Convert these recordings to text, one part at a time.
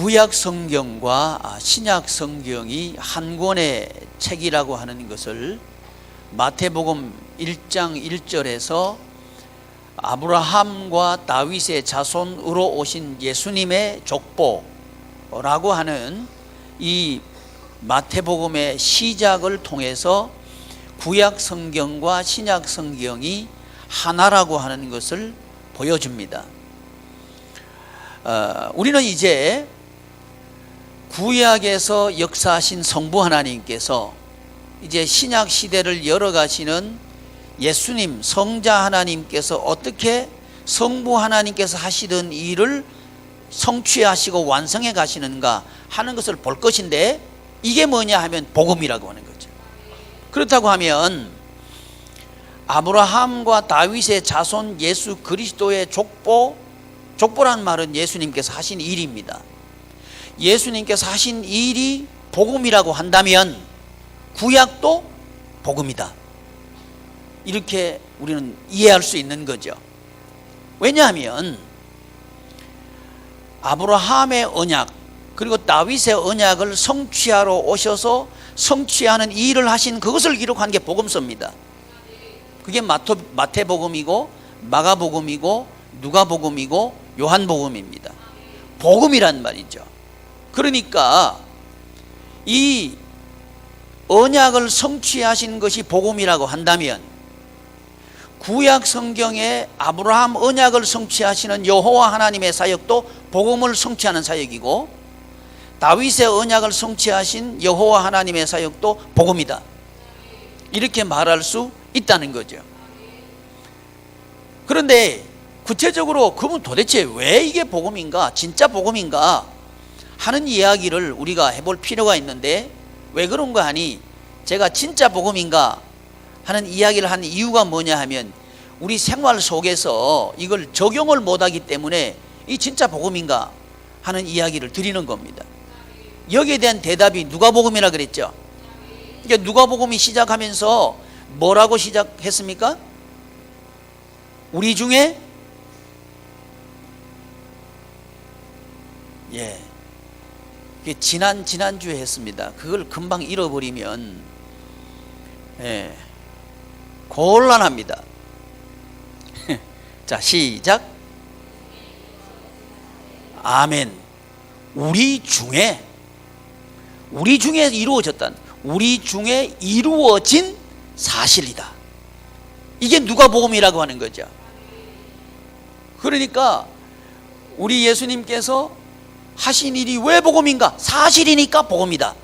구약 성경과 신약 성경이 한 권의 책이라고 하는 것을 마태복음 1장 1절에서 아브라함과 다윗의 자손으로 오신 예수님의 족보라고 하는 이 마태복음의 시작을 통해서 구약 성경과 신약 성경이 하나라고 하는 것을 보여줍니다. 우리는 이제 구약에서 역사하신 성부 하나님께서 이제 신약 시대를 열어가시는 예수님 성자 하나님께서 어떻게 성부 하나님께서 하시던 일을 성취하시고 완성해 가시는가 하는 것을 볼 것인데, 이게 뭐냐 하면 복음이라고 하는 거죠. 그렇다고 하면 아브라함과 다윗의 자손 예수 그리스도의 족보란 말은 예수님께서 하신 일입니다. 예수님께서 하신 일이 복음이라고 한다면 구약도 복음이다, 이렇게 우리는 이해할 수 있는 거죠. 왜냐하면 아브라함의 언약 그리고 다윗의 언약을 성취하러 오셔서 성취하는 일을 하신 그것을 기록한 게 복음서입니다. 그게 마태복음이고 마가복음이고 누가복음이고 요한복음입니다. 복음이란 말이죠. 그러니까 이 언약을 성취하신 것이 복음이라고 한다면 구약 성경에 아브라함 언약을 성취하시는 여호와 하나님의 사역도 복음을 성취하는 사역이고, 다윗의 언약을 성취하신 여호와 하나님의 사역도 복음이다, 이렇게 말할 수 있다는 거죠. 그런데 구체적으로 그러면 도대체 왜 이게 복음인가, 진짜 복음인가 하는 이야기를 우리가 해볼 필요가 있는데, 왜 그런가 하니 제가 진짜 복음인가 하는 이야기를 한 이유가 뭐냐 하면 우리 생활 속에서 이걸 적용을 못하기 때문에 이 진짜 복음인가 하는 이야기를 드리는 겁니다. 여기에 대한 대답이 누가복음이라 그랬죠. 그러니까 누가복음이 시작하면서 뭐라고 시작했습니까? 우리 중에 지난주에 했습니다. 그걸 금방 잃어버리면 곤란합니다. 자, 시작. 아멘. 우리 중에 이루어졌다는, 우리 중에 이루어진 사실이다, 이게 누가복음이라고 하는 거죠. 그러니까 우리 예수님께서 하신 일이 왜 복음인가? 사실이니까 복음이다.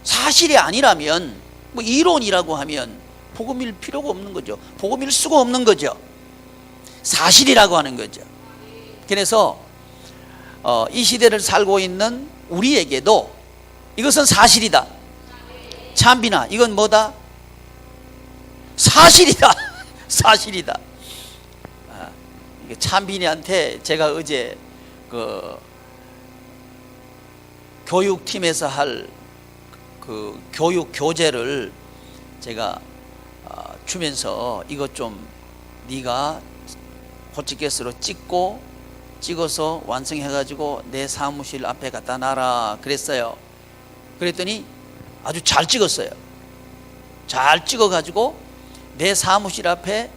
사실이 아니라면 뭐 이론이라고 하면 복음일 필요가 없는 거죠. 복음일 수가 없는 거죠. 사실이라고 하는 거죠. 그래서 이 시대를 살고 있는 우리에게도 이것은 사실이다. 참빈아, 이건 뭐다? 사실이다. 사실이다. 참빈이한테 제가 어제 그 교육팀에서 할 그 교육 교재를 제가 주면서 이것 좀 네가 호치케스로 찍어서 완성해가지고 내 사무실 앞에 갖다 놔라 그랬어요. 그랬더니 아주 잘 찍었어요. 잘 찍어가지고 내 사무실 앞에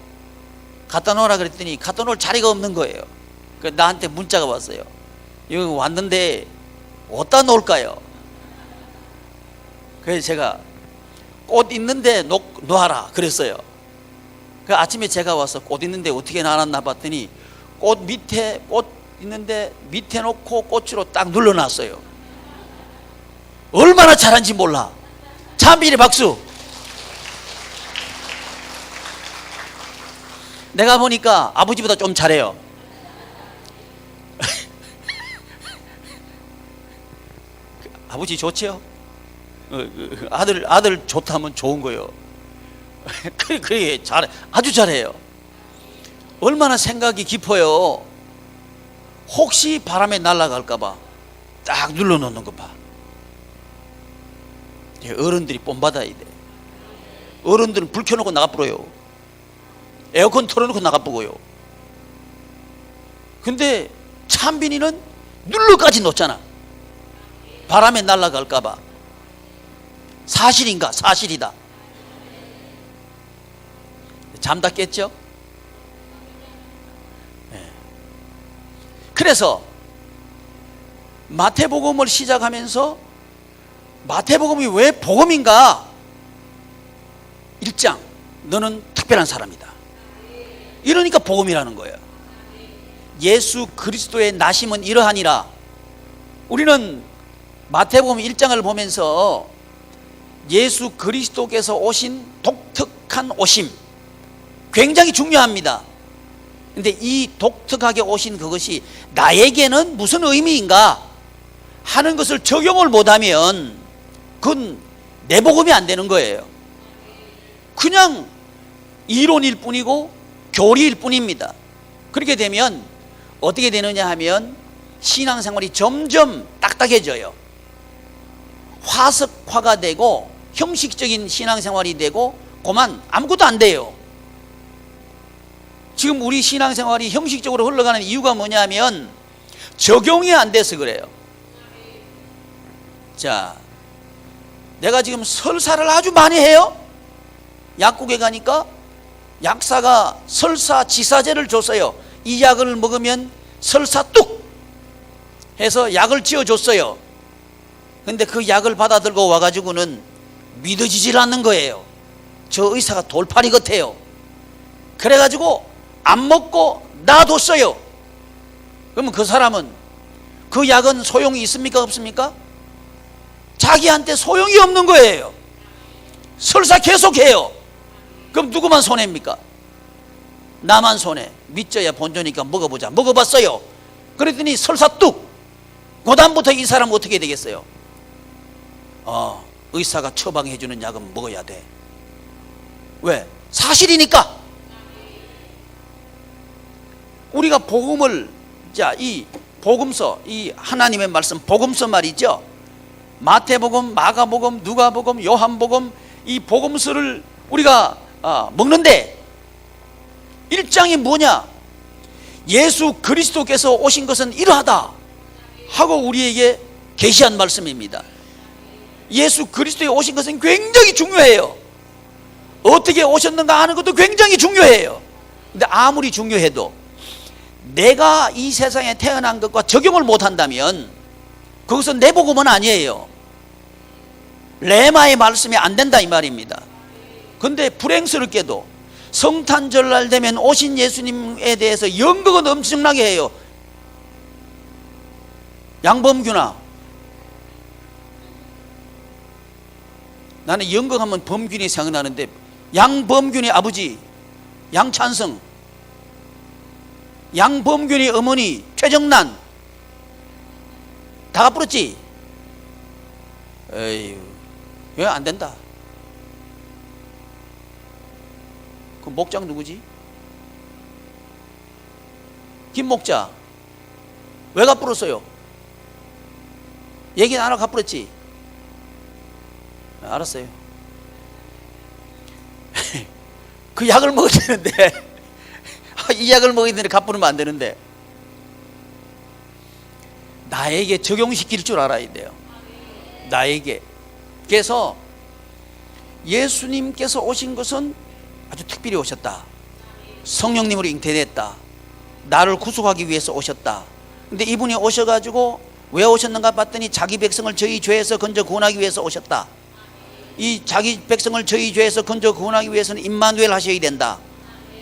갖다 놓으라 그랬더니 갖다 놓을 자리가 없는 거예요. 그래서 나한테 문자가 왔어요. 여기 왔는데 어디다 놓을까요? 그래서 제가 꽃 있는데 놓아라 그랬어요. 그 아침에 제가 와서 꽃 있는데 어떻게 놔놨나 봤더니 꽃 있는데 밑에 놓고 꽃으로 딱 눌러놨어요. 얼마나 잘한지 몰라. 참빈이 박수. 내가 보니까 아버지보다 좀 잘해요. 아버지 좋지요? 아들 좋다면 좋은 거예요. 그래 잘해, 아주 잘해요. 얼마나 생각이 깊어요. 혹시 바람에 날아갈까봐 딱 눌러놓는 거 봐. 어른들이 본받아야 돼. 어른들은 불 켜놓고 나가버려요. 에어컨 틀어놓고 나가보고요. 근데 참빈이는 눌러까지 놓잖아. 바람에 날아갈까 봐. 사실인가? 사실이다. 잠다 깼죠? 네. 그래서 마태복음을 시작하면서 마태복음이 왜 복음인가? 1장 너는 특별한 사람이다. 이러니까 복음이라는 거예요. 예수 그리스도의 나심은 이러하니라. 우리는 마태복음 1장을 보면서 예수 그리스도께서 오신 독특한 오심 굉장히 중요합니다. 근데 이 독특하게 오신 그것이 나에게는 무슨 의미인가 하는 것을 적용을 못하면 그건 내 복음이 안 되는 거예요. 그냥 이론일 뿐이고 교리일 뿐입니다. 그렇게 되면 어떻게 되느냐 하면 신앙생활이 점점 딱딱해져요. 화석화가 되고 형식적인 신앙생활이 되고 그만 아무것도 안 돼요. 지금 우리 신앙생활이 형식적으로 흘러가는 이유가 뭐냐면 적용이 안 돼서 그래요. 자, 내가 지금 설사를 아주 많이 해요. 약국에 가니까 약사가 설사 지사제를 줬어요. 이 약을 먹으면 설사 뚝 해서 약을 지어줬어요. 근데 그 약을 받아 들고 와가지고는 믿어지질 않는 거예요. 저 의사가 돌팔이 같아요. 그래가지고 안 먹고 놔뒀어요. 그러면 그 사람은 그 약은 소용이 있습니까? 없습니까? 자기한테 소용이 없는 거예요. 설사 계속해요. 그럼 누구만 손해입니까? 나만 손해. 믿져야 본전이니까 먹어보자. 먹어봤어요. 그랬더니 설사 뚝. 그 다음부터 이 사람 어떻게 되겠어요? 의사가 처방해주는 약은 먹어야 돼. 왜? 사실이니까. 우리가 복음을, 자, 이 복음서, 이 하나님의 말씀 복음서 말이죠. 마태복음, 마가복음, 누가복음, 요한복음, 이 복음서를 우리가 먹는데 1장이 뭐냐? 예수 그리스도께서 오신 것은 이러하다 하고 우리에게 계시한 말씀입니다. 예수 그리스도에 오신 것은 굉장히 중요해요. 어떻게 오셨는가 하는 것도 굉장히 중요해요. 근데 아무리 중요해도 내가 이 세상에 태어난 것과 적용을 못한다면 그것은 내 복음은 아니에요. 레마의 말씀이 안 된다 이 말입니다. 근데 불행스럽게도 성탄절날 되면 오신 예수님에 대해서 연극은 엄청나게 해요. 양범규나, 나는 연극하면 범균이 생각나는데 양범균의 아버지 양찬성, 양범균의 어머니 최정란 다 갚았지. 에휴, 왜 안 된다? 그 목장 누구지? 김 목자 왜 갚았어요? 얘기 안 하고 갚았지? 알았어요. 그 약을 먹어야 되는데 이 약을 먹어야 되는데 갚으면 안 되는데 나에게 적용시킬 줄 알아야 돼요. 나에게. 그래서 예수님께서 오신 것은 아주 특별히 오셨다. 성령님으로 잉태됐다. 나를 구속하기 위해서 오셨다. 근데 이분이 오셔가지고 왜 오셨는가 봤더니 자기 백성을 저희 죄에서 건져 구원하기 위해서 오셨다. 이 자기 백성을 저희 죄에서 건져 구원하기 위해서는 임마누엘 하셔야 된다.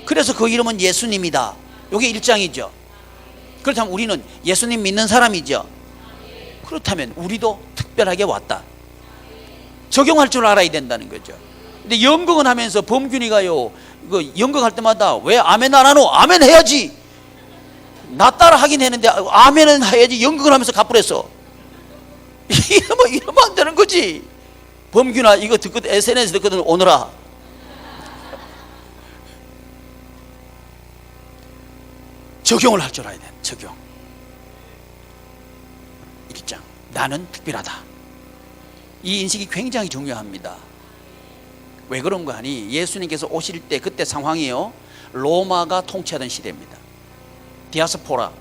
그래서 그 이름은 예수님이다. 이게 1장이죠. 그렇다면 우리는 예수님 믿는 사람이죠. 그렇다면 우리도 특별하게 왔다. 적용할 줄 알아야 된다는 거죠. 근데 연극은 하면서 범균이가요, 그 연극할 때마다 왜 아멘 안 하노? 아멘 해야지. 나 따라 하긴 했는데 아멘은 해야지. 연극을 하면서 갚으랬어. 이러면 안 되는 거지. 범균아 이거 듣거든, SNS 듣거든 오너라. 적용을 할 줄 알아야 돼. 적용. 1장 나는 특별하다. 이 인식이 굉장히 중요합니다. 왜 그런 거 하니? 예수님께서 오실 때 그때 상황이요, 로마가 통치하던 시대입니다. 디아스포라,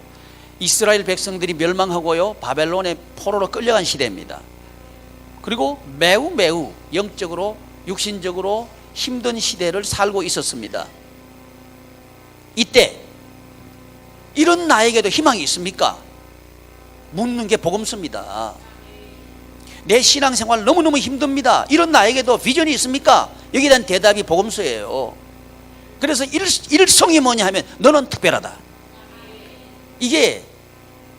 이스라엘 백성들이 멸망하고요, 바벨론의 포로로 끌려간 시대입니다. 그리고 매우 영적으로 육신적으로 힘든 시대를 살고 있었습니다. 이때 이런 나에게도 희망이 있습니까? 묻는 게 복음서입니다. 내 신앙생활 너무너무 힘듭니다. 이런 나에게도 비전이 있습니까? 여기에 대한 대답이 복음서예요. 그래서 일성이 뭐냐 하면 너는 특별하다. 이게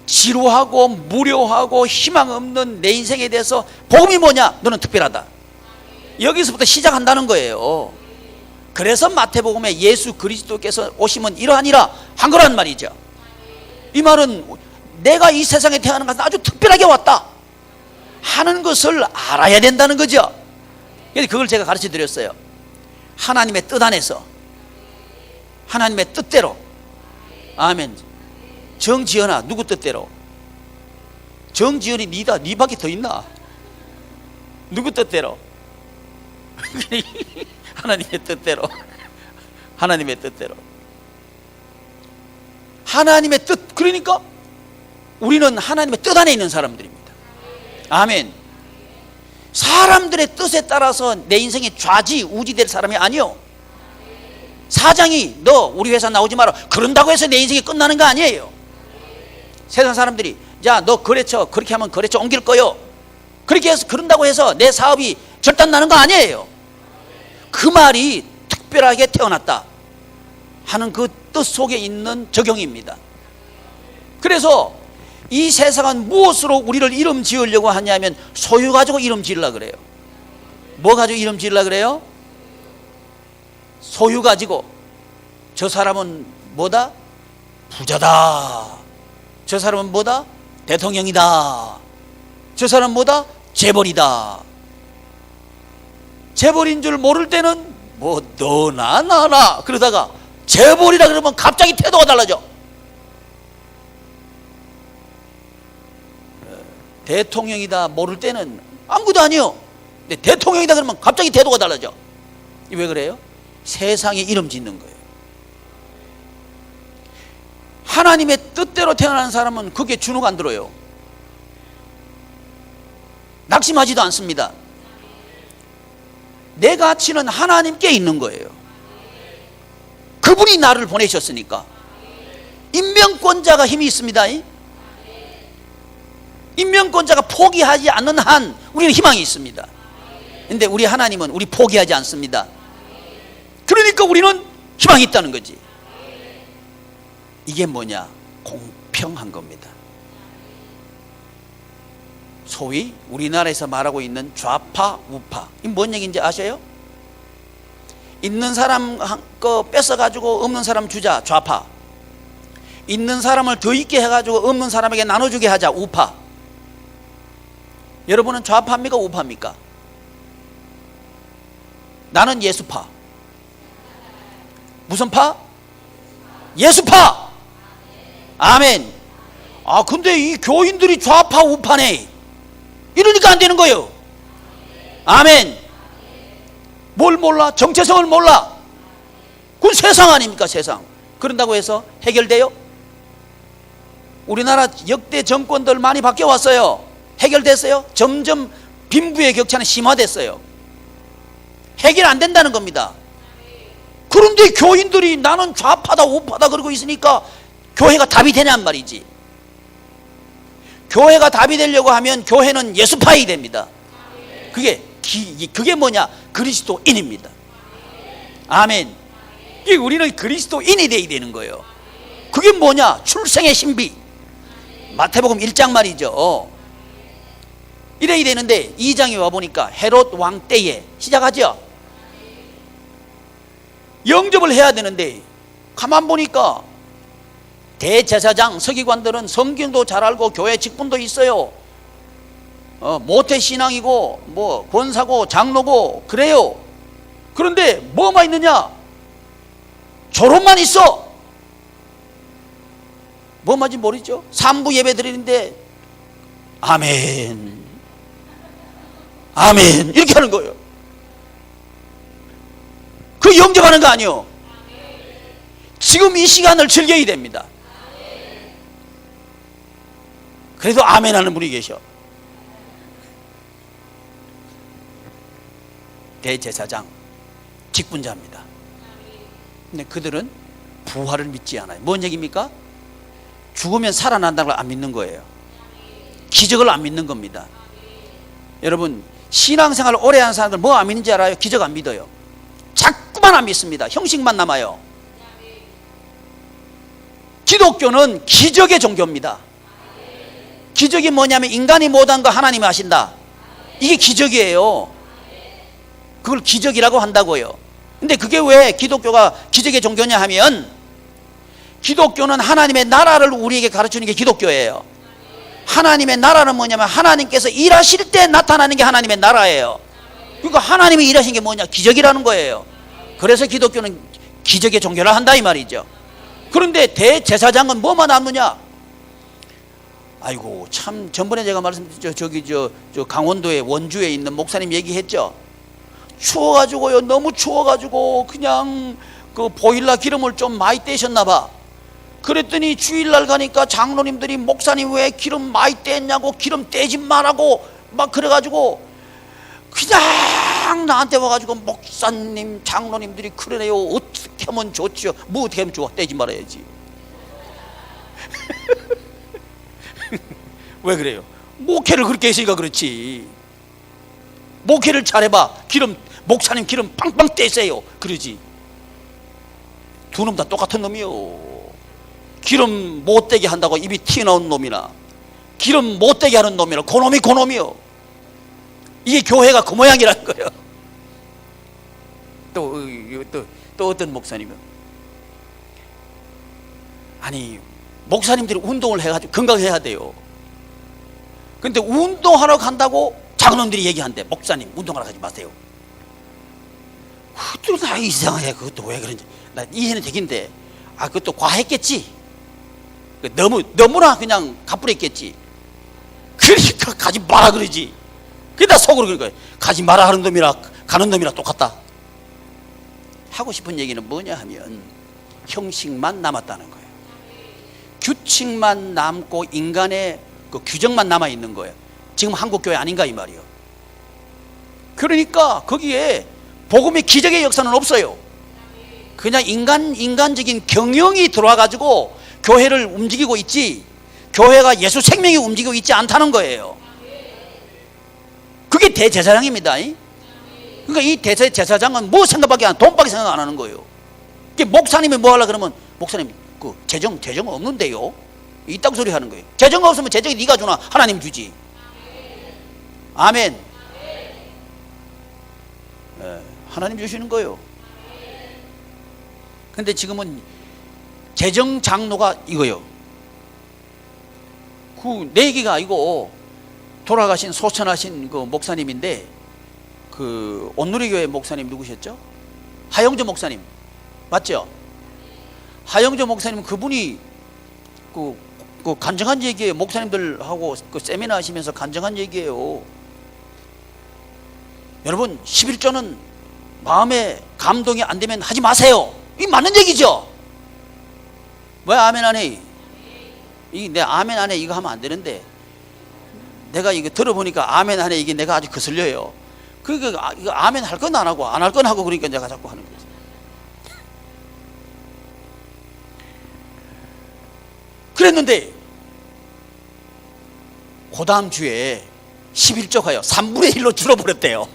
지루하고 무료하고 희망 없는 내 인생에 대해서 복음이 뭐냐? 너는 특별하다. 여기서부터 시작한다는 거예요. 그래서 마태복음에 예수 그리스도께서 오시면 이러하니라 한 거란 말이죠. 이 말은 내가 이 세상에 태어나는 것은 아주 특별하게 왔다 하는 것을 알아야 된다는 거죠. 그래서 그걸 제가 가르쳐 드렸어요. 하나님의 뜻 안에서, 하나님의 뜻대로. 아멘. 정지연아, 누구 뜻대로? 정지연이 니다. 니밖에 더 있나? 누구 뜻대로? 하나님의 뜻대로. 하나님의 뜻대로. 하나님의 뜻. 그러니까 우리는 하나님의 뜻 안에 있는 사람들입니다. 아멘. 사람들의 뜻에 따라서 내 인생이 좌지우지될 사람이 아니요. 사장이 너 우리 회사 나오지 마라 그런다고 해서 내 인생이 끝나는 거 아니에요. 세상 사람들이 야 너 거래처 그렇게 하면 거래처 옮길 거요, 그렇게 해서 그런다고 해서 내 사업이 절단 나는 거 아니에요. 그 말이 특별하게 태어났다 하는 그 뜻 속에 있는 적용입니다. 그래서 이 세상은 무엇으로 우리를 이름 지으려고 하냐면 소유 가지고 이름 지으려고 그래요. 뭐 가지고 이름 지으려고 그래요? 소유 가지고. 저 사람은 뭐다? 부자다. 저 사람은 뭐다? 대통령이다. 저 사람은 뭐다? 재벌이다. 재벌인 줄 모를 때는 뭐 너나 나나 그러다가 재벌이라 그러면 갑자기 태도가 달라져. 대통령이다 모를 때는 아무것도 아니요. 근데 대통령이다 그러면 갑자기 태도가 달라져. 왜 그래요? 세상에 이름 짓는 거예요. 하나님의 뜻대로 태어난 사람은 그게 주눅 안 들어요. 낙심하지도 않습니다. 내 가치는 하나님께 있는 거예요. 그분이 나를 보내셨으니까. 임명권자가 힘이 있습니다. 임명권자가 포기하지 않는 한 우리는 희망이 있습니다. 근데 우리 하나님은 우리 포기하지 않습니다. 그러니까 우리는 희망이 있다는 거지. 이게 뭐냐? 공평한 겁니다. 소위 우리나라에서 말하고 있는 좌파 우파, 이게 뭔 얘기인지 아셔요? 있는 사람 거 뺏어가지고 없는 사람 주자, 좌파. 있는 사람을 더 있게 해가지고 없는 사람에게 나눠주게 하자, 우파. 여러분은 좌파입니까 우파입니까? 나는 예수파. 무슨 파? 예수파. 아멘. 아 근데 이 교인들이 좌파 우파네 이러니까 안 되는 거예요. 아멘. 뭘 몰라? 정체성을 몰라. 그건 세상 아닙니까? 세상. 그런다고 해서 해결돼요? 우리나라 역대 정권들 많이 바뀌어왔어요. 해결됐어요? 점점 빈부의 격차는 심화됐어요. 해결 안 된다는 겁니다. 그런데 교인들이 나는 좌파다 우파다 그러고 있으니까 교회가 답이 되냔 말이지. 교회가 답이 되려고 하면 교회는 예수파이 됩니다. 그게 뭐냐? 그리스도인입니다. 아멘. 우리는 그리스도인이 되어야 되는 거예요. 그게 뭐냐? 출생의 신비. 마태복음 1장 말이죠. 이래야 되는데 2장에 와보니까 헤롯 왕 때에 시작하죠. 영접을 해야 되는데 가만 보니까 대제사장 서기관들은 성경도 잘 알고 교회 직분도 있어요. 모태신앙이고 뭐 권사고 장로고 그래요. 그런데 뭐만 있느냐? 졸업만 있어. 뭐만인지 모르죠? 3부 예배 드리는데 아멘 아멘 이렇게 하는 거예요. 그 영접하는 거 아니에요. 지금 이 시간을 즐겨야 됩니다. 그래도 아멘 하는 분이 계셔. 대제사장, 직분자입니다. 근데 그들은 부활을 믿지 않아요. 뭔 얘기입니까? 죽으면 살아난다는 걸 안 믿는 거예요. 기적을 안 믿는 겁니다. 여러분, 신앙생활을 오래 한 사람들 뭐 안 믿는지 알아요? 기적 안 믿어요. 자꾸만 안 믿습니다. 형식만 남아요. 기독교는 기적의 종교입니다. 기적이 뭐냐면 인간이 못한 거 하나님이 하신다. 이게 기적이에요. 그걸 기적이라고 한다고요. 근데 그게 왜 기독교가 기적의 종교냐 하면, 기독교는 하나님의 나라를 우리에게 가르치는 게 기독교예요. 하나님의 나라는 뭐냐면 하나님께서 일하실 때 나타나는 게 하나님의 나라예요. 그러니까 하나님이 일하신 게 뭐냐? 기적이라는 거예요. 그래서 기독교는 기적의 종교라 한다 이 말이죠. 그런데 대제사장은 뭐만 남느냐? 아이고, 참 전번에 제가 말씀드렸죠. 저 강원도에 원주에 있는 목사님 얘기했죠. 추워가지고요, 너무 추워가지고 그냥 그 보일러 기름을 좀 많이 떼셨나 봐. 그랬더니 주일날 가니까 장로님들이 목사님 왜 기름 많이 뗐냐고, 기름 떼지 말라고 막 그래가지고 그냥 나한테 와가지고, 목사님 장로님들이 그러네요, 어떻게 하면 좋지요? 뭐 어떻게 하면 좋아? 떼지 말아야지. 왜 그래요? 목회를 그렇게 했으니까 그렇지. 목회를 잘해봐, 목사님 기름 빵빵 떼세요, 그러지. 두 놈 다 똑같은 놈이요. 기름 못 떼게 한다고 입이 튀어나온 놈이나, 기름 못 떼게 하는 놈이나, 그놈이요. 이게 교회가 그 모양이라는 거예요. 또 어떤 목사님은, 아니 목사님들이 운동을 해가지고 건강해야 돼요. 근데 운동하러 간다고 장로님들이 얘기한대. 목사님 운동하러 가지 마세요. 그것도 나 이상해. 그것도 왜 그런지 나 이해는 되긴데, 그것도 과했겠지. 너무나 그냥 가뿐했겠지. 그러니까 가지 마라 그러지. 그러다 속으로 그런 거예요. 가지 마라 하는 놈이라 가는 놈이라 똑같다. 하고 싶은 얘기는 뭐냐 하면, 형식만 남았다는 거예요. 규칙만 남고 인간의 그 규정만 남아 있는 거예요. 지금 한국 교회 아닌가 이 말이에요. 그러니까 거기에 복음의 기적의 역사는 없어요. 그냥 인간적인 경영이 들어와 가지고 교회를 움직이고 있지, 교회가 예수 생명이 움직이고 있지 않다는 거예요. 그게 대제사장입니다. 그러니까 이 대제사장은 뭐 생각밖에 돈밖에 생각 안 하는 거예요. 목사님이 뭐 하려고 그러면, 목사님 그 재정 없는데요, 이딴 소리 하는 거예요. 재정 없으면 재정이 네가 주나? 하나님 주지. 아멘. 하나님 주시는 거예요. 근데 지금은 재정 장로가 이거요. 그 내 얘기가 아니고 돌아가신 소천하신 그 목사님인데, 그 온누리교회 목사님 누구셨죠? 하영조 목사님 맞죠? 하영조 목사님, 그분이 그 간증한 얘기예요. 목사님들하고 그 세미나 하시면서 간증한 얘기예요. 여러분, 11조는 마음에 감동이 안 되면 하지 마세요. 이 맞는 얘기죠? 왜 아멘 안 해? 내 아멘 안 해 이거 하면 안 되는데, 내가 이거 들어보니까 아멘 안 해 이게 내가 아주 거슬려요. 그러니까 이거 아멘 할 건 안 하고 안 할 건 하고, 그러니까 내가 자꾸 하는 거죠. 그랬는데 그 다음 주에 11조가요 3분의 1로 줄어버렸대요.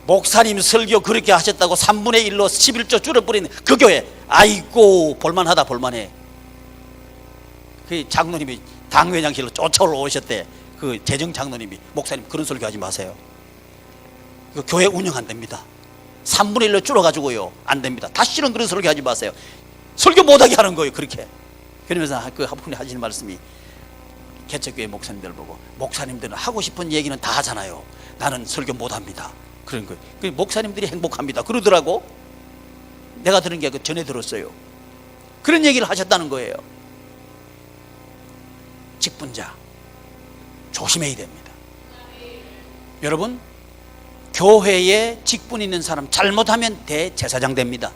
목사님 설교 그렇게 하셨다고 3분의 1로 11조 줄어버린 그 교회, 아이고 볼만하다, 볼만해. 그 장로님이 당회장실로 쫓아오셨대. 그 재정 장로님이, 목사님 그런 설교 하지 마세요. 그 교회 운영 안 됩니다. 3분의 1로 줄어가지고요 안 됩니다. 다시는 그런 설교 하지 마세요. 설교 못하게 하는 거예요, 그렇게. 그러면서 그 한 분이 하시는 말씀이, 개척교회 목사님들 보고, 목사님들은 하고 싶은 얘기는 다 하잖아요, 나는 설교 못합니다, 그런 거예요. 그 목사님들이 행복합니다 그러더라고. 내가 들은 게 전에 들었어요. 그런 얘기를 하셨다는 거예요. 직분자 조심해야 됩니다. 여러분, 교회에 직분 있는 사람 잘못하면 대제사장 됩니다.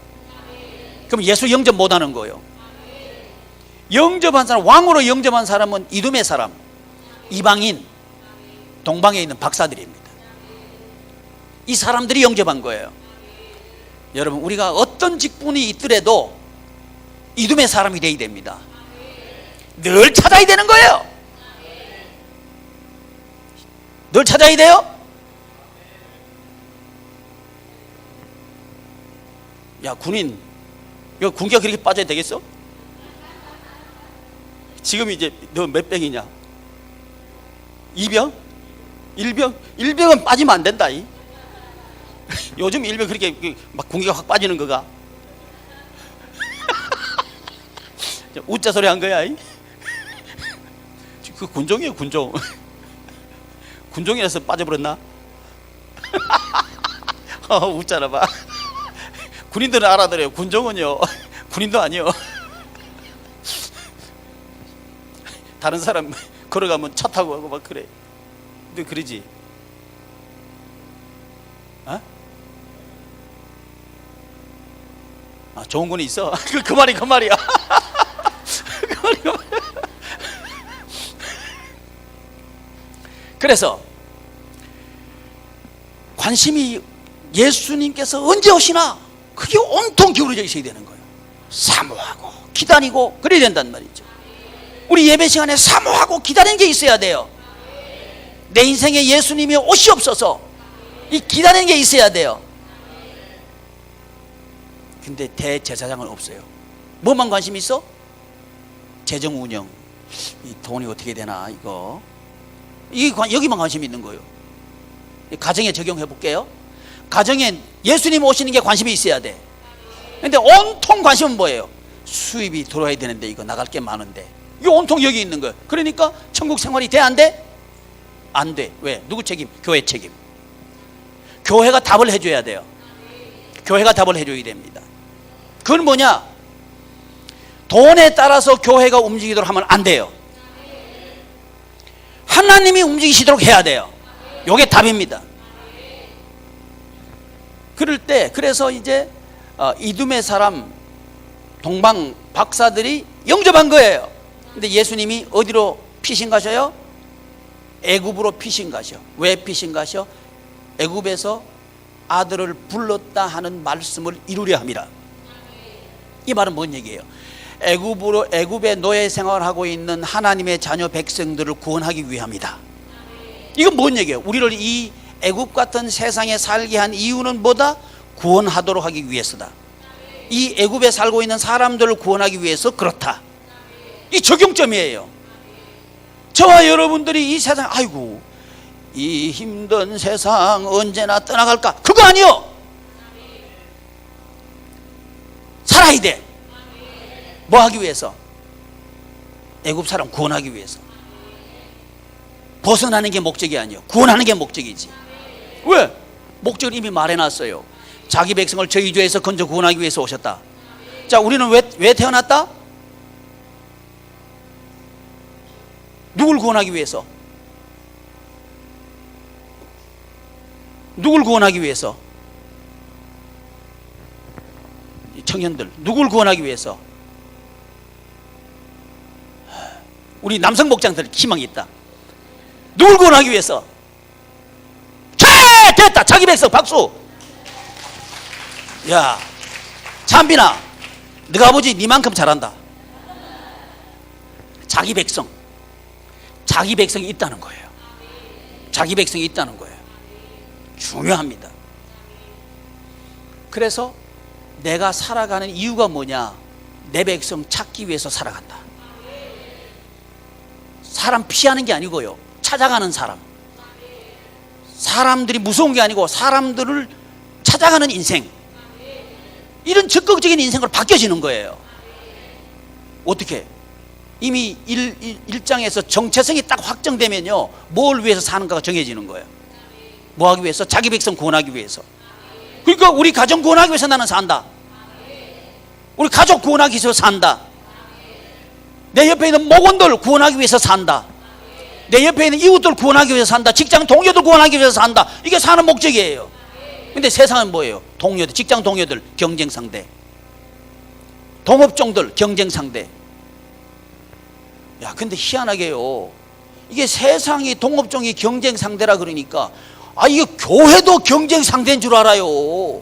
그럼 예수 영접 못하는 거예요. 영접한 사람, 왕으로 영접한 사람은 이두메 사람, 이방인, 동방에 있는 박사들입니다. 이 사람들이 영접한 거예요. 여러분, 우리가 어떤 직분이 있더라도 이두메 사람이 되어야 됩니다. 늘 찾아야 되는 거예요. 늘 찾아야 돼요. 야, 군인, 이거 군기가 그렇게 빠져야 되겠어? 지금 이제 너 몇 병이냐? 2병? 1병? 1병은 빠지면 안 된다. 요즘 1병 그렇게 막 군기가 확 빠지는 거가. 웃자 소리 한 거야. 그 군종이에요, 군종. 군종이라서 빠져버렸나? 웃잖아 봐. 군인들은 알아들어요. 군종은요, 군인도 아니요. 다른 사람 걸어가면 차 타고 하고 막 그래. 근데 그러지? 어? 아, 좋은 군이 있어? 그 말이 그 말이야. 그 말이 그 말이야. 그래서 관심이 예수님께서 언제 오시나 그게 온통 기울어져 있어야 되는 거예요. 사모하고 기다리고 그래야 된단 말이죠. 우리 예배 시간에 사모하고 기다리는 게 있어야 돼요. 내 인생에 예수님이 오시옵소서, 이 기다리는 게 있어야 돼요. 근데 대제사장은 없어요. 뭐만 관심이 있어? 재정 운영, 이 돈이 어떻게 되나, 이거 여기만 관심이 있는 거예요. 가정에 적용해 볼게요. 가정에 예수님 오시는 게 관심이 있어야 돼. 근데 온통 관심은 뭐예요? 수입이 들어와야 되는데 이거 나갈 게 많은데, 이거 온통 여기 있는 거예요. 그러니까 천국 생활이 돼, 안 돼? 안 돼. 왜? 누구 책임? 교회 책임. 교회가 답을 해줘야 돼요. 교회가 답을 해줘야 됩니다. 그건 뭐냐? 돈에 따라서 교회가 움직이도록 하면 안 돼요. 하나님이 움직이시도록 해야 돼요. 이게 답입니다. 그럴 때, 그래서 이제 이두메 사람, 동방 박사들이 영접한 거예요. 근데 예수님이 어디로 피신 가셔요? 애굽으로 피신 가셔. 왜 피신 가셔? 애굽에서 아들을 불렀다 하는 말씀을 이루려 함이라. 이 말은 뭔 얘기예요? 애굽에 노예 생활하고 있는 하나님의 자녀 백성들을 구원하기 위함이다. 이건 뭔 얘기예요? 우리를 이 애굽 같은 세상에 살게 한 이유는 뭐다? 구원하도록 하기 위해서다. 이 애굽에 살고 있는 사람들을 구원하기 위해서 그렇다. 이 적용점이에요. 저와 여러분들이 이 세상, 아이고 이 힘든 세상 언제나 떠나갈까? 그거 아니요. 살아야 돼. 뭐 하기 위해서? 애굽 사람 구원하기 위해서. 벗어나는 게 목적이 아니에요. 구원하는 게 목적이지. 왜? 목적을 이미 말해놨어요. 자기 백성을 저주에서 건져 구원하기 위해서 오셨다. 자, 우리는 왜 태어났다? 누굴 구원하기 위해서? 누굴 구원하기 위해서? 청년들, 누굴 구원하기 위해서? 우리 남성 목장들 희망이 있다. 누굴 구원하기 위해서? 됐다! 자기 백성 박수! 야, 찬빈아, 너가 아버지 니만큼 잘한다. 자기 백성이 있다는 거예요. 자기 백성이 있다는 거예요. 중요합니다. 그래서 내가 살아가는 이유가 뭐냐? 내 백성 찾기 위해서 살아간다. 사람 피하는 게 아니고요, 찾아가는 사람. 사람들이 무서운 게 아니고 사람들을 찾아가는 인생, 이런 적극적인 인생으로 바뀌어지는 거예요. 어떻게? 이미 1장에서 정체성이 딱 확정되면요, 뭘 위해서 사는가가 정해지는 거예요. 뭐 하기 위해서? 자기 백성 구원하기 위해서. 그러니까 우리 가정 구원하기 위해서 나는 산다. 우리 가족 구원하기 위해서 산다. 내 옆에 있는 목원들 구원하기 위해서 산다. 내 옆에 있는 이웃들 구원하기 위해서 산다. 직장 동료들 구원하기 위해서 산다. 이게 사는 목적이에요. 근데 세상은 뭐예요? 동료들, 직장 동료들 경쟁 상대, 동업종들 경쟁 상대. 야, 근데 희한하게요, 이게 세상이 동업종이 경쟁 상대라 그러니까 이게 교회도 경쟁 상대인 줄 알아요.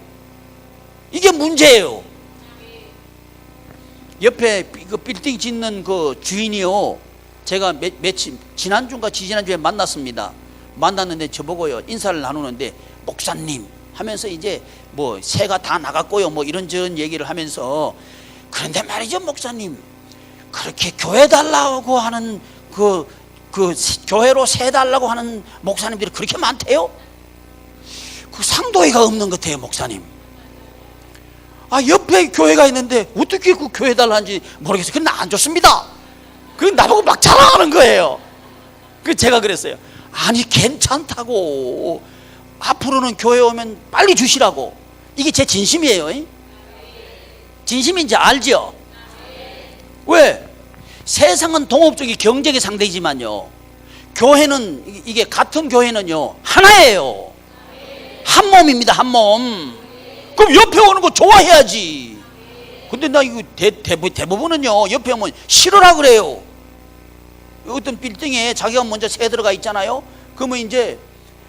이게 문제예요. 옆에 그 빌딩 짓는 그 주인이요, 제가 며칠 지난주인가 지지난주에 만났습니다. 만났는데 저보고요, 인사를 나누는데 목사님 하면서 이제 뭐 새가 다 나갔고요 뭐 이런저런 얘기를 하면서, 그런데 말이죠 목사님, 그렇게 교회 달라고 하는 그 교회로 새 달라고 하는 목사님들이 그렇게 많대요? 그 상도회가 없는 것 같아요 목사님. 옆에 교회가 있는데 어떻게 그 교회 달라는지 모르겠어요. 그건 안 좋습니다. 그 나보고 막 자랑하는 거예요. 그 제가 그랬어요. 아니 괜찮다고, 앞으로는 교회 오면 빨리 주시라고. 이게 제 진심이에요. 진심인지 알죠? 왜? 세상은 동업적인 경쟁의 상대이지만요, 교회는, 이게 같은 교회는요 하나예요. 한 몸입니다. 한 몸. 그럼 옆에 오는 거 좋아해야지. 근데 나 이거 대부분은요 옆에 오면 싫으라 그래요. 어떤 빌딩에 자기가 먼저 새 들어가 있잖아요. 그러면 이제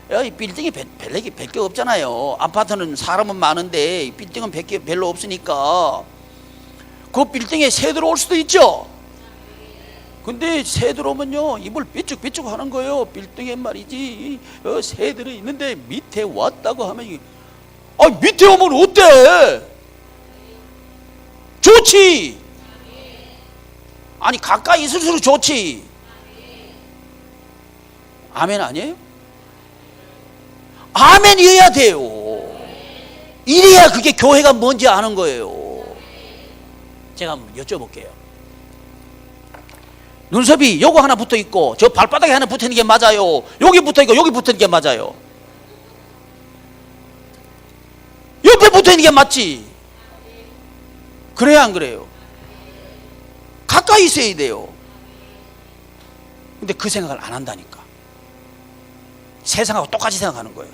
이 빌딩이 별게 없잖아요. 아파트는 사람은 많은데 빌딩은 별로 없으니까 그 빌딩에 새 들어올 수도 있죠. 근데 새 들어오면요 입을 삐죽삐죽 하는 거예요. 빌딩에 말이지 새 들어 있는데 밑에 왔다고 하면, 밑에 오면 어때? 좋지. 아니 가까이 있을수록 좋지. 아멘 아니에요? 아멘이어야 돼요. 이래야 그게 교회가 뭔지 아는 거예요. 제가 한번 여쭤볼게요. 눈썹이 요거 하나 붙어 있고 저 발바닥에 하나 붙어 있는 게 맞아요? 여기 붙어 있고 여기 붙어 있는 게 맞아요? 옆에 붙어 있는 게 맞지? 그래야 안 그래요? 가까이 있어야 돼요. 근데 그 생각을 안 한다니까. 세상하고 똑같이 생각하는 거예요.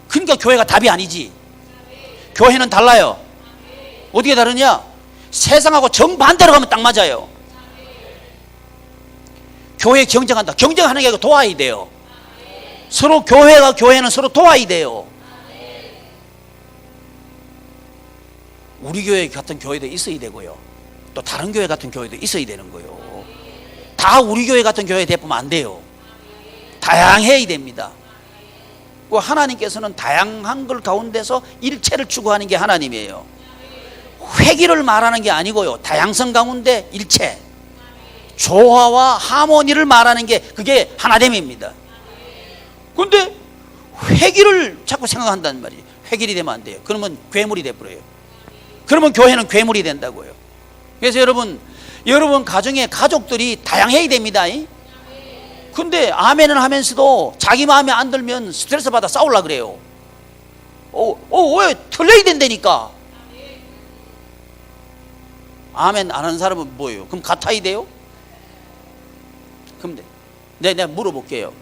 그러니까 교회가 답이 아니지. 교회는 달라요. 어떻게 다르냐? 세상하고 정반대로 가면 딱 맞아요. 교회 경쟁한다. 경쟁하는 게 아니고 도와야 돼요. 서로 교회는 서로 도와야 돼요. 우리 교회 같은 교회도 있어야 되고요, 또 다른 교회 같은 교회도 있어야 되는 거예요. 다 우리 교회 같은 교회에 대보면 안 돼요. 다양해야 됩니다. 하나님께서는 다양한 걸 가운데서 일체를 추구하는 게 하나님이에요. 회기를 말하는 게 아니고요, 다양성 가운데 일체, 조화와 하모니를 말하는 게 그게 하나됨입니다. 그런데 회기를 자꾸 생각한다는 말이에요. 회기이 되면 안 돼요. 그러면 괴물이 돼버려요. 그러면 교회는 괴물이 된다고요. 그래서 여러분 가정에 가족들이 다양해야 됩니다. 근데 아멘을 하면서도 자기 마음에 안 들면 스트레스 받아 싸우려고 그래요. 왜? 틀려야 된다니까. 아멘 안 하는 사람은 뭐예요? 그럼 같아야 돼요? 그럼 내가 물어볼게요.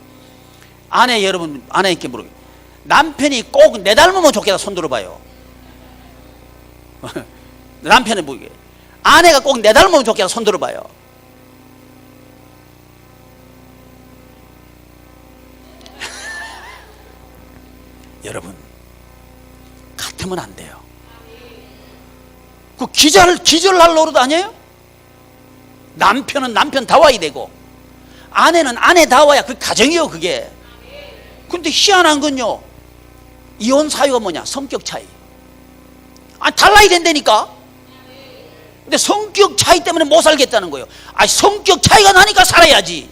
아내에게 물어볼게요. 남편이 꼭 내 닮으면 좋겠다 손 들어봐요. 남편은 뭐게? 아내가 꼭 내 닮으면 좋겠다 손 들어봐요. 여러분 같으면 안 돼요. 그 기절할 노릇 아니에요? 남편은 남편다워야 되고 아내는 아내다워야 그 가정이요 그게. 근데 희한한 건요, 이혼 사유가 뭐냐? 성격 차이. 달라야 된다니까. 근데 성격 차이 때문에 못 살겠다는 거예요. 성격 차이가 나니까 살아야지.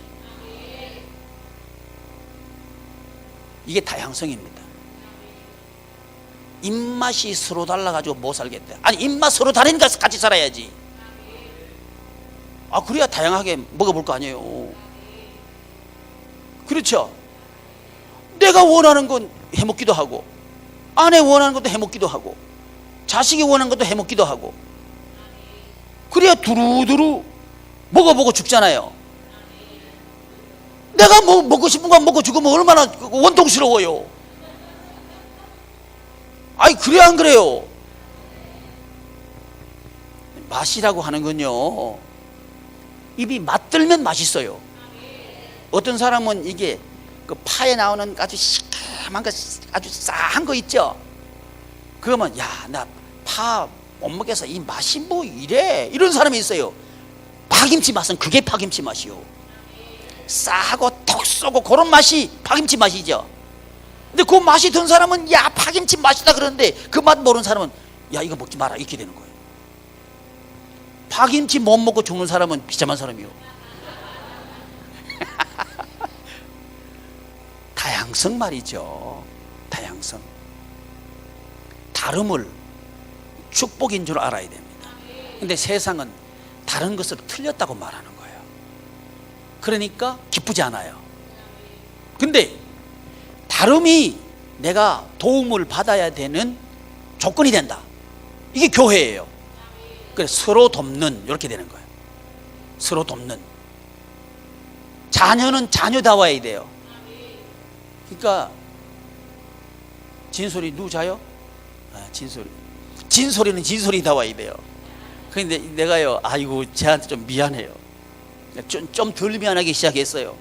이게 다양성입니다. 입맛이 서로 달라가지고 못 살겠다. 입맛 서로 다르니까 같이 살아야지. 그래야 다양하게 먹어볼 거 아니에요. 그렇죠? 내가 원하는 건 해먹기도 하고, 아내 원하는 것도 해먹기도 하고, 자식이 원하는 것도 해먹기도 하고, 그래야 두루두루 먹어보고 죽잖아요. 내가 뭐 먹고 싶은 거 먹고 죽으면 얼마나 원통스러워요. 그래야 안 그래요? 맛이라고 하는 건요, 입이 맛들면 맛있어요. 어떤 사람은 이게 그 파에 나오는 아주 시큼한 거, 아주 싸한 거 있죠. 그러면 야, 나 파 못 먹겠어. 이 맛이 뭐 이래? 이런 사람이 있어요. 파김치 맛은 그게 파김치 맛이요. 싸고 톡 쏘고 그런 맛이 파김치 맛이죠. 근데 그 맛이 든 사람은 야, 파김치 맛이다 그러는데 그 맛 모르는 사람은 야, 이거 먹지 마라 이렇게 되는 거예요. 파김치 못 먹고 죽는 사람은 비참한 사람이요. 다양성 말이죠. 다양성. 다름을 축복인 줄 알아야 됩니다. 근데 세상은 다른 것으로 틀렸다고 말하는 거예요. 그러니까 기쁘지 않아요. 근데 다름이 내가 도움을 받아야 되는 조건이 된다. 이게 교회예요. 그래서 서로 돕는, 이렇게 되는 거예요. 서로 돕는. 자녀는 자녀다워야 돼요. 그러니까 진솔이 누구 자요? 진솔이는 진솔이다워야 돼요. 그런데 내가요, 아이고 쟤한테 좀 미안해요. 좀 덜 미안하기 시작했어요.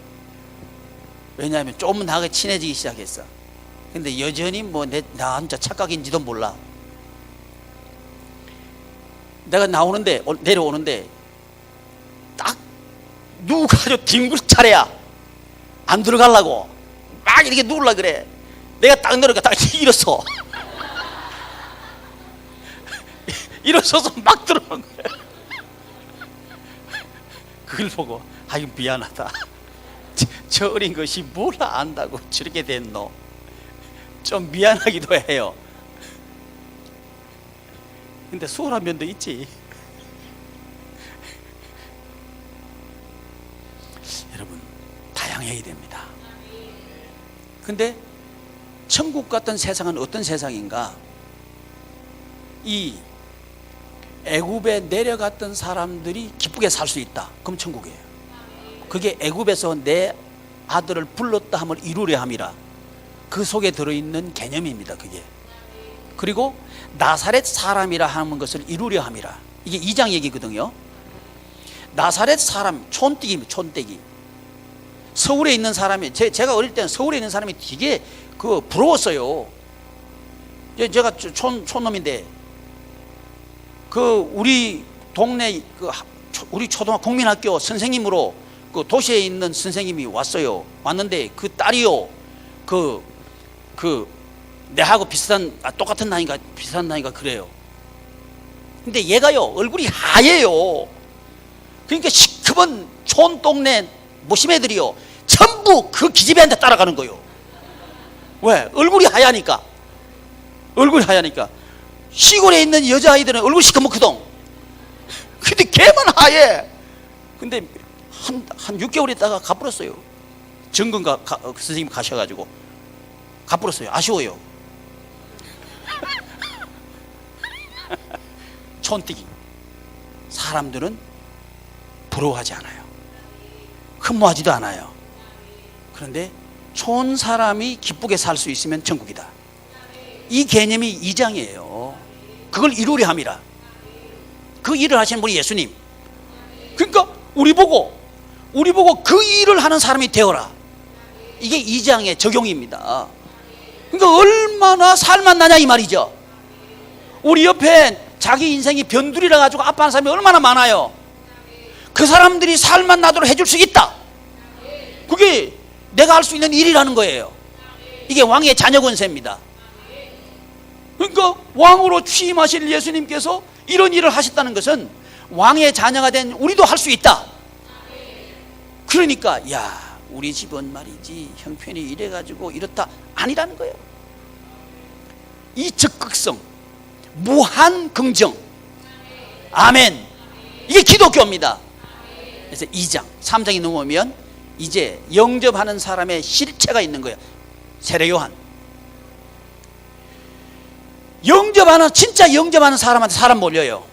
왜냐하면 좀 나하고 친해지기 시작했어. 근데 여전히 뭐 나 혼자 착각인지도 몰라. 내가 내려오는데 딱 누가 저 뒹굴 차례야. 안 들어가려고 막 이렇게 누우려 그래. 내가 딱 내려가 딱 일어서 일어서서 막 들어오는 거야. 그걸 보고 아이고 미안하다. 저 어린 것이 뭘 안다고 저렇게 됐노. 좀 미안하기도 해요. 근데 수월한 면도 있지. 여러분, 다양해야 됩니다. 근데 천국 같은 세상은 어떤 세상인가? 이 애굽에 내려갔던 사람들이 기쁘게 살 수 있다. 그럼 천국이에요. 그게 애굽에서 내 아들을 불렀다 함을 이루려 함이라. 그 속에 들어있는 개념입니다. 그게. 그리고 나사렛 사람이라 하는 것을 이루려 함이라. 이게 2장 얘기거든요. 나사렛 사람, 촌떼기입니다. 촌떼기. 서울에 있는 사람이, 제가 어릴 때는 서울에 있는 사람이 되게 부러웠어요. 제가 촌놈인데 우리 동네 우리 초등학교 국민학교 선생님으로 도시에 있는 선생님이 왔어요. 왔는데 그 딸이요, 내하고 똑같은 나이인가 비슷한 나이가 그래요. 근데 얘가요, 얼굴이 하얘요. 그러니까 시커먼 촌동네 모심애들이요, 전부 그 기집애한테 따라가는 거예요. 왜? 얼굴이 하얘니까. 시골에 있는 여자아이들은 얼굴이 시커멓거든. 근데 걔만 하얘. 근데 한 6개월 있다가 가버렸어요. 정근가 선생님 가셔가지고 가버렸어요. 아쉬워요. 촌뜨기. 사람들은 부러워하지 않아요. 흠모하지도 않아요. 그런데 촌 사람이 기쁘게 살 수 있으면 천국이다. 이 개념이 2장이에요. 그걸 이루려 함이라. 그 일을 하시는 분이 예수님. 그러니까 우리 보고 그 일을 하는 사람이 되어라. 이게 2장의 적용입니다. 그러니까 얼마나 살맛나냐 이 말이죠. 우리 옆에 자기 인생이 변두리라 가지고 아파하는 사람이 얼마나 많아요. 그 사람들이 살맛나도록 해줄 수 있다. 그게 내가 할 수 있는 일이라는 거예요. 이게 왕의 자녀 권세입니다. 그러니까 왕으로 취임하실 예수님께서 이런 일을 하셨다는 것은 왕의 자녀가 된 우리도 할 수 있다. 그러니까 야, 우리 집은 말이지 형편이 이래가지고 이렇다, 아니라는 거예요. 이 적극성, 무한 긍정, 아멘. 이게 기독교입니다. 그래서 2장, 3장이 넘으면 이제 영접하는 사람의 실체가 있는 거예요. 세례 요한. 진짜 영접하는 사람한테 사람 몰려요.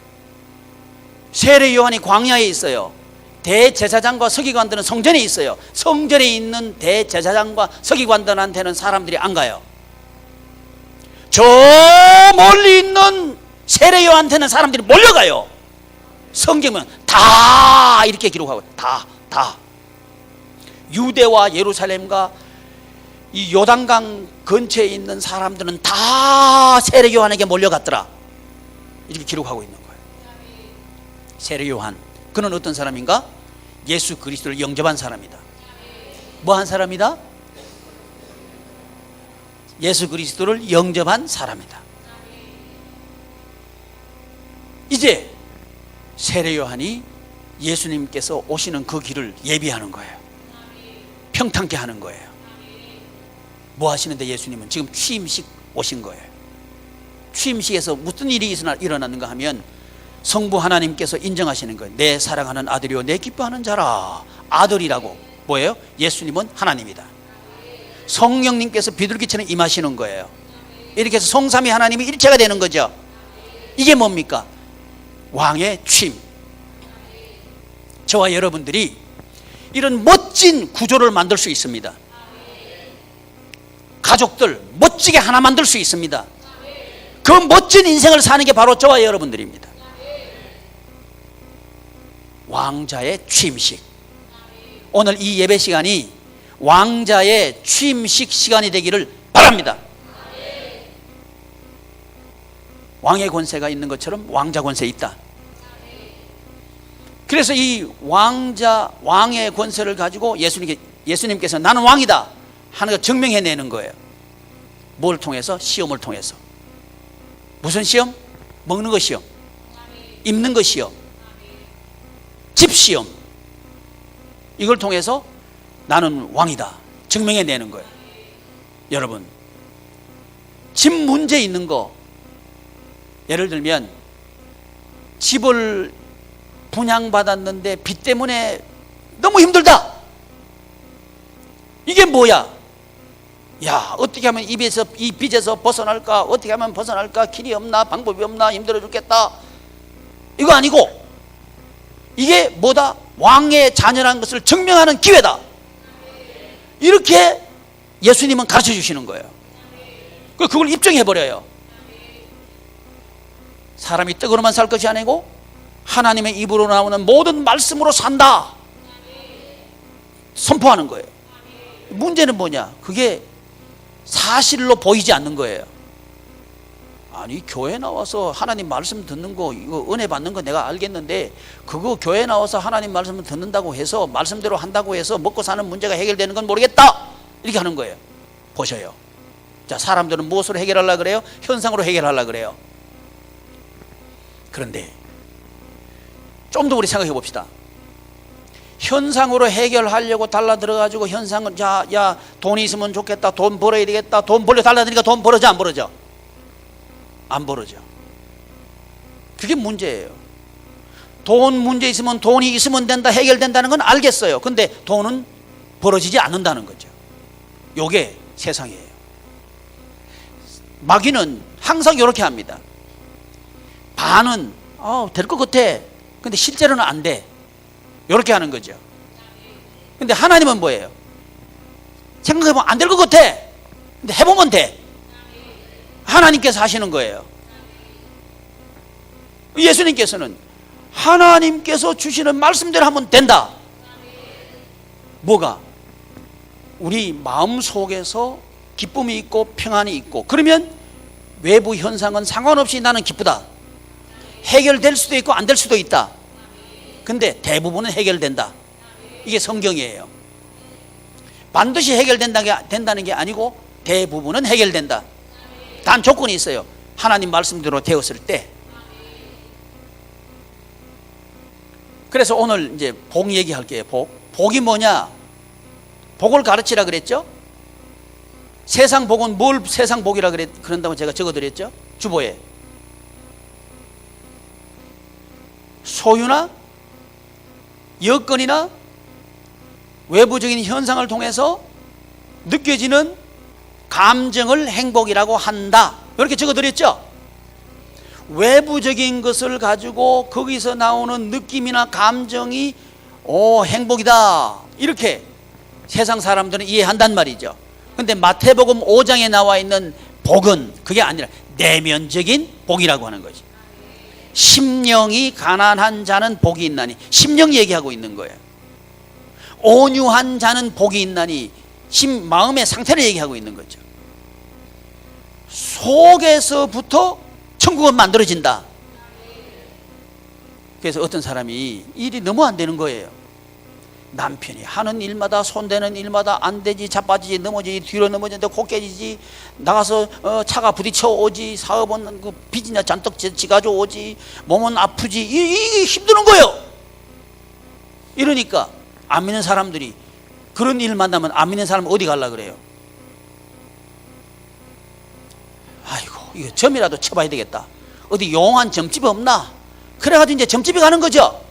세례 요한이 광야에 있어요. 대제사장과 서기관들은 성전에 있어요. 성전에 있는 대제사장과 서기관들한테는 사람들이 안 가요. 저 멀리 있는 세례 요한한테는 사람들이 몰려가요. 성경은 다 이렇게 기록하고 다 유대와 예루살렘과 이 요단강 근처에 있는 사람들은 다 세례 요한에게 몰려갔더라. 이렇게 기록하고 있는 거예요. 세례 요한, 그는 어떤 사람인가? 예수 그리스도를 영접한 사람이다. 뭐 한 사람이다? 예수 그리스도를 영접한 사람이다. 이제 세례 요한이 예수님께서 오시는 그 길을 예비하는 거예요. 평탄케 하는 거예요. 뭐 하시는데 예수님은 지금 취임식 오신 거예요. 취임식에서 무슨 일이 일어났는가 하면 성부 하나님께서 인정하시는 거예요. 내 사랑하는 아들이요 내 기뻐하는 자라. 아들이라고 뭐예요? 예수님은 하나님이다. 성령님께서 비둘기처럼 임하시는 거예요. 이렇게 해서 성삼위 하나님이 일체가 되는 거죠. 이게 뭡니까? 왕의 취임. 저와 여러분들이 이런 멋진 구조를 만들 수 있습니다. 가족들 멋지게 하나 만들 수 있습니다. 그 멋진 인생을 사는 게 바로 저와 여러분들입니다. 왕자의 취임식. 오늘 이 예배 시간이 왕자의 취임식 시간이 되기를 바랍니다. 왕의 권세가 있는 것처럼 왕자 권세 있다. 그래서 이 왕의 권세를 가지고 예수님께서 나는 왕이다 하는 걸 증명해내는 거예요. 뭘 통해서? 시험을 통해서. 무슨 시험? 먹는 것 시험, 입는 것 시험, 집 시험. 이걸 통해서 나는 왕이다 증명해내는 거예요. 여러분, 집 문제 있는 거, 예를 들면 집을 분양받았는데 빚 때문에 너무 힘들다. 이게 뭐야? 야, 어떻게 하면 이 빚에서 벗어날까? 어떻게 하면 벗어날까? 길이 없나? 방법이 없나? 힘들어 죽겠다. 이거 아니고 이게 뭐다? 왕의 자녀라는 것을 증명하는 기회다. 이렇게 예수님은 가르쳐 주시는 거예요. 그걸 입증해버려요. 사람이 떡으로만 살 것이 아니고 하나님의 입으로 나오는 모든 말씀으로 산다 선포하는 거예요. 문제는 뭐냐? 그게 사실로 보이지 않는 거예요. 아니, 교회 나와서 하나님 말씀 듣는 거, 이거 은혜 받는 거 내가 알겠는데 그거 교회 나와서 하나님 말씀을 듣는다고 해서 말씀대로 한다고 해서 먹고 사는 문제가 해결되는 건 모르겠다 이렇게 하는 거예요. 보셔요. 자, 사람들은 무엇으로 해결하려고 그래요? 현상으로 해결하려고 그래요. 그런데 좀 더 우리 생각해 봅시다. 현상으로 해결하려고 달라들어가지고 현상은 야 돈이 있으면 좋겠다, 돈 벌어야 되겠다, 돈 벌려 달라드니까 돈 벌어져 안 벌어져? 안 벌어져. 그게 문제예요. 돈 문제 있으면 돈이 있으면 된다, 해결된다는 건 알겠어요. 근데 돈은 벌어지지 않는다는 거죠. 요게 세상이에요. 마귀는 항상 이렇게 합니다. 반은 될 것 같아. 근데 실제로는 안 돼. 이렇게 하는 거죠. 근데 하나님은 뭐예요? 생각해보면 안 될 것 같아. 근데 해보면 돼. 하나님께서 하시는 거예요. 예수님께서는 하나님께서 주시는 말씀대로 하면 된다. 뭐가? 우리 마음 속에서 기쁨이 있고 평안이 있고, 그러면 외부 현상은 상관없이 나는 기쁘다. 해결될 수도 있고 안 될 수도 있다. 근데 대부분은 해결된다. 이게 성경이에요. 반드시 해결된다는 게 아니고 대부분은 해결된다. 단 조건이 있어요. 하나님 말씀대로 되었을 때. 그래서 오늘 이제 복 얘기할게요. 복이 뭐냐? 복을 가르치라 그랬죠? 세상 복은 뭘 세상 복이라 그런다고 제가 적어드렸죠? 주보에. 소유나 여건이나 외부적인 현상을 통해서 느껴지는 감정을 행복이라고 한다. 이렇게 적어드렸죠? 외부적인 것을 가지고 거기서 나오는 느낌이나 감정이 행복이다. 이렇게 세상 사람들은 이해한단 말이죠. 근데 마태복음 5장에 나와 있는 복은 그게 아니라 내면적인 복이라고 하는 거지. 심령이 가난한 자는 복이 있나니, 심령 얘기하고 있는 거예요. 온유한 자는 복이 있나니, 마음의 상태를 얘기하고 있는 거죠. 속에서부터 천국은 만들어진다. 그래서 어떤 사람이 일이 너무 안 되는 거예요. 남편이 하는 일마다, 손대는 일마다 안 되지, 자빠지지, 넘어지지, 뒤로 넘어지는데 코 깨지지, 나가서 차가 부딪혀 오지, 사업은 그 빚이나 잔뜩 지가지고 오지, 몸은 아프지, 이게 힘드는 거예요. 이러니까 안 믿는 사람들이 그런 일 만나면 안 믿는 사람은 어디 갈라 그래요? 아이고, 이거 점이라도 쳐봐야 되겠다. 어디 용한 점집 없나? 그래가지고 이제 점집에 가는 거죠.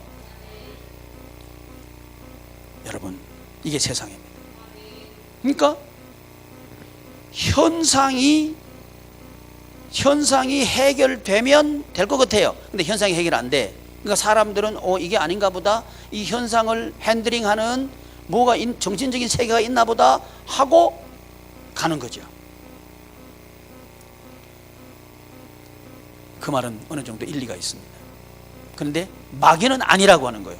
여러분, 이게 세상입니다. 그러니까 현상이 해결되면 될 것 같아요. 근데 현상이 해결 안 돼. 그러니까 사람들은 이게 아닌가 보다, 이 현상을 핸들링하는 뭐가 정신적인 세계가 있나 보다 하고 가는 거죠. 그 말은 어느 정도 일리가 있습니다. 그런데 마귀는 아니라고 하는 거예요.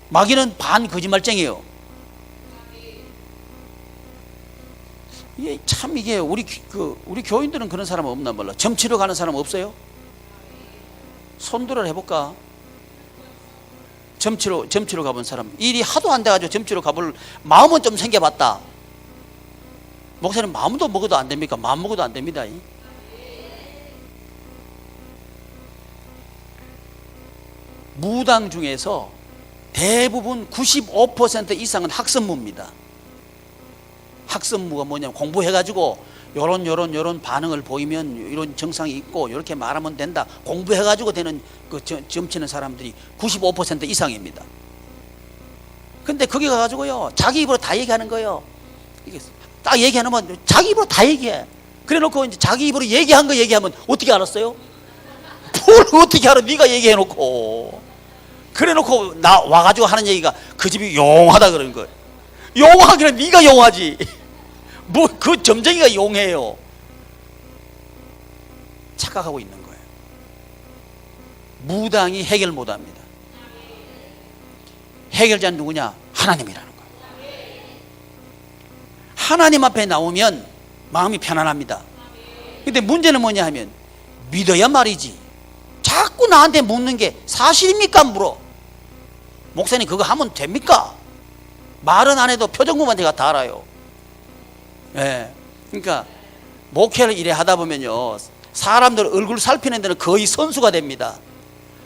마귀는 반 거짓말쟁이에요. 이게 우리 교인들은 그런 사람 없나 몰라. 점치러 가는 사람 없어요? 손들어 해볼까? 점치러 가본 사람, 일이 하도 안 돼가지고 점치러 가볼 마음은 좀 생겨봤다. 목사님, 마음도 먹어도 안 됩니까? 마음 먹어도 안 됩니다. 무당 중에서 대부분 95% 이상은 학습무입니다. 학습무가 뭐냐면, 공부해가지고 요런 반응을 보이면 이런 증상이 있고 이렇게 말하면 된다, 공부해가지고 되는 그 점치는 사람들이 95% 이상입니다. 근데 거기 가가지고요, 자기 입으로 다 얘기하는 거예요. 이게 딱 얘기하면 자기 입으로 다 얘기해. 그래 놓고 이제 자기 입으로 얘기한 거 얘기하면 어떻게 알았어요? 뭘 어떻게 알아? 네가 얘기해 놓고. 그래 놓고 와가지고 하는 얘기가 그 집이 용하다 그러는 거예요. 용하기는 네가 용하지. 뭐 그 점쟁이가 용해요. 착각하고 있는 거예요. 무당이 해결 못합니다. 해결자는 누구냐? 하나님이라는 거예요. 하나님 앞에 나오면 마음이 편안합니다. 근데 문제는 뭐냐 하면, 믿어야 말이지. 자꾸 나한테 묻는 게 사실입니까? 물어. 목사님, 그거 하면 됩니까? 말은 안 해도 표정만 제가 다 알아요. 예. 그러니까 목회를 이래 하다 보면요, 사람들 얼굴 살피는 데는 거의 선수가 됩니다.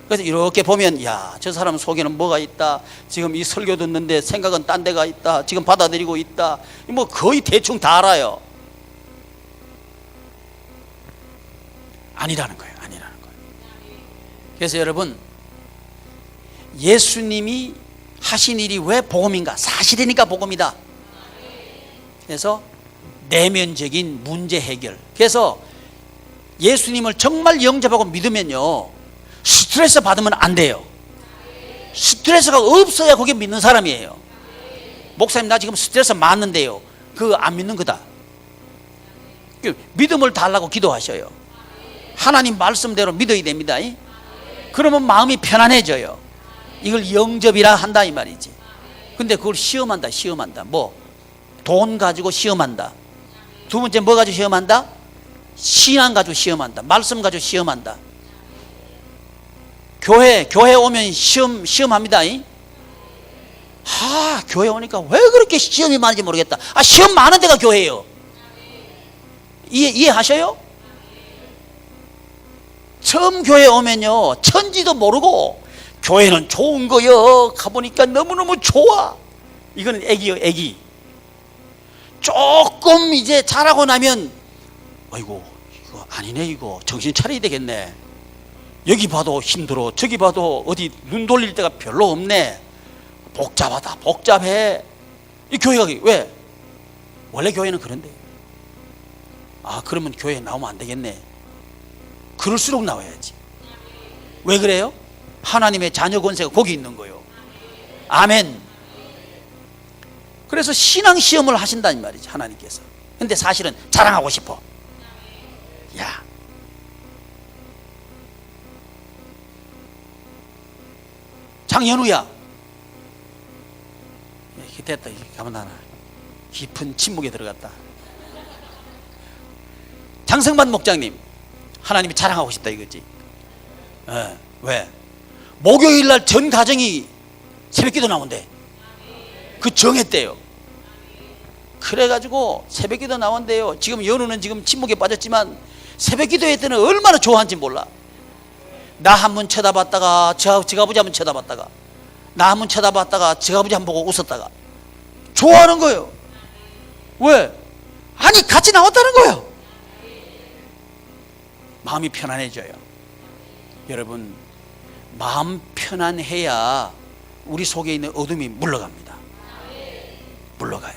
그래서 이렇게 보면, 야, 저 사람 속에는 뭐가 있다, 지금 이 설교 듣는데 생각은 딴 데가 있다, 지금 받아들이고 있다, 뭐 거의 대충 다 알아요. 아니라는 거예요. 아니라는 거예요. 그래서 여러분, 예수님이 하신 일이 왜 복음인가? 사실이니까 복음이다. 그래서 내면적인 문제 해결. 그래서 예수님을 정말 영접하고 믿으면요, 스트레스 받으면 안 돼요. 스트레스가 없어야 그게 믿는 사람이에요. 목사님, 나 지금 스트레스 많은데요. 그거 안 믿는 거다. 믿음을 달라고 기도하셔요. 하나님 말씀대로 믿어야 됩니다. 그러면 마음이 편안해져요. 이걸 영접이라 한다 이 말이지. 근데 그걸 시험한다. 뭐 돈 가지고 시험한다. 두 번째 뭐 가지고 시험한다? 신앙 가지고 시험한다. 말씀 가지고 시험한다. 교회 오면 시험합니다. 교회 오니까 왜 그렇게 시험이 많은지 모르겠다. 시험 많은 데가 교회예요. 이해하셔요? 처음 교회 오면요, 천지도 모르고 교회는 좋은 거요, 가보니까 너무너무 좋아. 이거는 애기요, 애기. 조금 이제 자라고 나면, 아이고, 이거 아니네, 이거 정신 차려야 되겠네. 여기 봐도 힘들어, 저기 봐도 어디 눈 돌릴 데가 별로 없네. 복잡하다, 복잡해. 이 교회가 왜? 원래 교회는 그런데. 그러면 교회에 나오면 안 되겠네. 그럴수록 나와야지. 왜 그래요? 하나님의 자녀 권세가 거기 있는 거예요. 아멘. 그래서 신앙 시험을 하신다는 말이죠, 하나님께서. 근데 사실은 자랑하고 싶어. 야, 장현우야. 이렇게 됐다. 가만 하나. 깊은 침묵에 들어갔다. 장성반 목장님, 하나님이 자랑하고 싶다 이거지. 왜? 목요일 날 전 가정이 새벽기도 나온대. 그 정했대요. 그래가지고 새벽기도 나온대요. 지금 연우는 지금 침묵에 빠졌지만 새벽기도회 때는 얼마나 좋아하는지 몰라. 나 한 번 쳐다봤다가 저 아버지 한 번 쳐다봤다가 나 한 번 쳐다봤다가 저 아버지 한 번 보고 웃었다가 좋아하는 거예요. 왜? 아니 같이 나왔다는 거예요. 마음이 편안해져요. 여러분, 마음 편안해야 우리 속에 있는 어둠이 물러갑니다. 물러가요.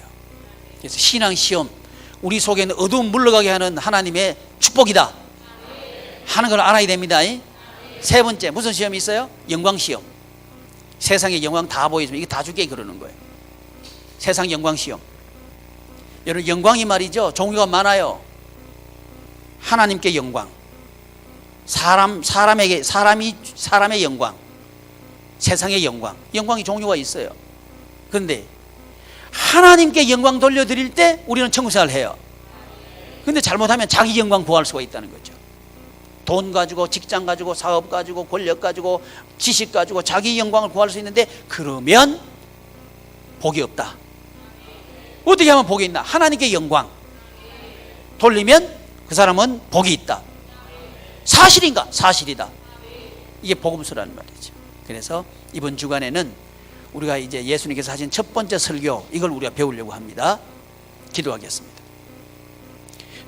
그래서 신앙시험, 우리 속에 있는 어두움 물러가게 하는 하나님의 축복이다 하는 걸 알아야 됩니다. 세 번째, 무슨 시험이 있어요? 영광시험. 세상의 영광 다 보여주면 이게 다 주게 그러는 거예요. 세상 영광시험. 여러분, 영광이 말이죠, 종류가 많아요. 하나님께 영광, 사람의 영광, 세상의 영광. 영광이 종류가 있어요. 그런데 하나님께 영광 돌려드릴 때 우리는 천국생활을 해요. 근데 잘못하면 자기 영광 구할 수가 있다는 거죠. 돈 가지고, 직장 가지고, 사업 가지고, 권력 가지고, 지식 가지고 자기 영광을 구할 수 있는데, 그러면 복이 없다. 어떻게 하면 복이 있나? 하나님께 영광 돌리면 그 사람은 복이 있다. 사실인가? 사실이다. 이게 복음서라는 말이죠. 그래서 이번 주간에는 우리가 이제 예수님께서 하신 첫 번째 설교, 이걸 우리가 배우려고 합니다. 기도하겠습니다.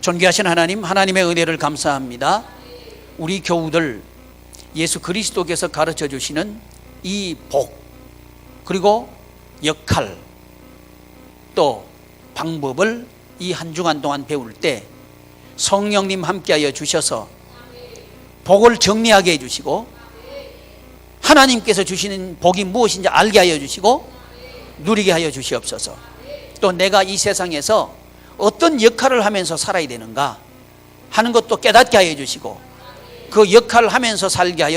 존귀하신 하나님, 하나님의 은혜를 감사합니다. 우리 교우들 예수 그리스도께서 가르쳐 주시는 이 복, 그리고 역할, 또 방법을 이 한 주간 동안 배울 때 성령님 함께하여 주셔서 복을 정리하게 해주시고, 하나님께서 주시는 복이 무엇인지 알게 하여 주시고 누리게 하여 주시옵소서. 또 내가 이 세상에서 어떤 역할을 하면서 살아야 되는가 하는 것도 깨닫게 하여 주시고, 그 역할을 하면서 살게 하여